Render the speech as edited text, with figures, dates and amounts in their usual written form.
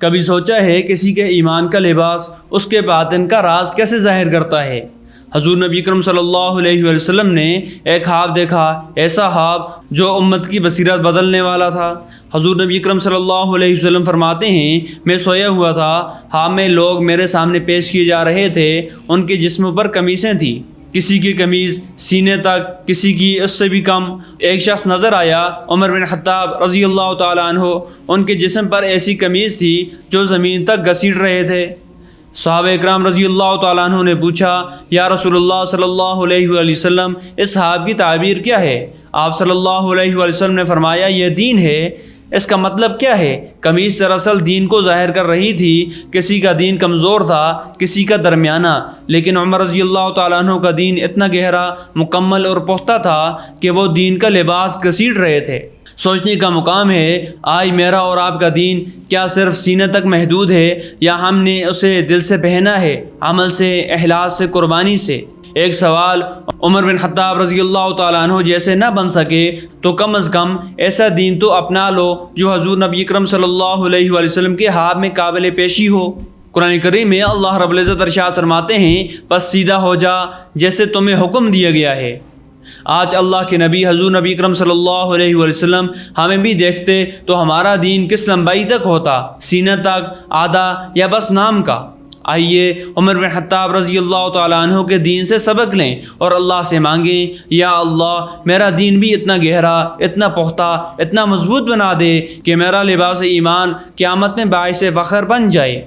کبھی سوچا ہے کسی کے ایمان کا لباس اس کے باطن کا راز کیسے ظاہر کرتا ہے؟ حضور نبی اکرم صلی اللہ علیہ وسلم نے ایک خواب دیکھا، ایسا خواب جو امت کی بصیرت بدلنے والا تھا۔ حضور نبی اکرم صلی اللہ علیہ وسلم فرماتے ہیں، میں سویا ہوا تھا، خواب میں لوگ میرے سامنے پیش کیے جا رہے تھے، ان کے جسم پر قمیصیں تھیں، کسی کی قمیض سینے تک، کسی کی اس سے بھی کم۔ ایک شخص نظر آیا، عمر بن خطاب رضی اللہ تعالیٰ عنہ، ان کے جسم پر ایسی قمیض تھی جو زمین تک گھسیٹ رہے تھے۔ صحابہ اکرام رضی اللہ تعالیٰ عنہ نے پوچھا، یا رسول اللہ صلی اللہ علیہ وآلہ وسلم، اس خواب کی تعبیر کیا ہے؟ آپ صلی اللہ علیہ وآلہ وسلم نے فرمایا، یہ دین ہے۔ اس کا مطلب کیا ہے؟ قمیض دراصل دین کو ظاہر کر رہی تھی، کسی کا دین کمزور تھا، کسی کا درمیانہ، لیکن عمر رضی اللہ تعالیٰ عنہ کا دین اتنا گہرا، مکمل اور پختہ تھا کہ وہ دین کا لباس گھسیٹ رہے تھے۔ سوچنے کا مقام ہے، آج میرا اور آپ کا دین کیا صرف سینے تک محدود ہے، یا ہم نے اسے دل سے پہنا ہے، عمل سے، اخلاص سے، قربانی سے؟ ایک سوال، عمر بن خطاب رضی اللہ تعالیٰ عنہ جیسے نہ بن سکے تو کم از کم ایسا دین تو اپنا لو جو حضور نبی اکرم صلی اللہ علیہ وآلہ وسلم کے خواب میں قابل پیشی ہو۔ قرآن کریم میں اللہ رب العزت ارشاد فرماتے ہیں، بس سیدھا ہو جا جیسے تمہیں حکم دیا گیا ہے۔ آج اللہ کے نبی حضور نبی اکرم صلی اللہ علیہ وآلہ وسلم ہمیں بھی دیکھتے تو ہمارا دین کس لمبائی تک ہوتا؟ سینے تک، آدھا، یا بس نام کا؟ آئیے عمر بن خطاب رضی اللہ تعالیٰ عنہ کے دین سے سبق لیں اور اللہ سے مانگیں، یا اللہ میرا دین بھی اتنا گہرا، اتنا پختہ، اتنا مضبوط بنا دے کہ میرا لباس ایمان قیامت میں باعث فخر بن جائے۔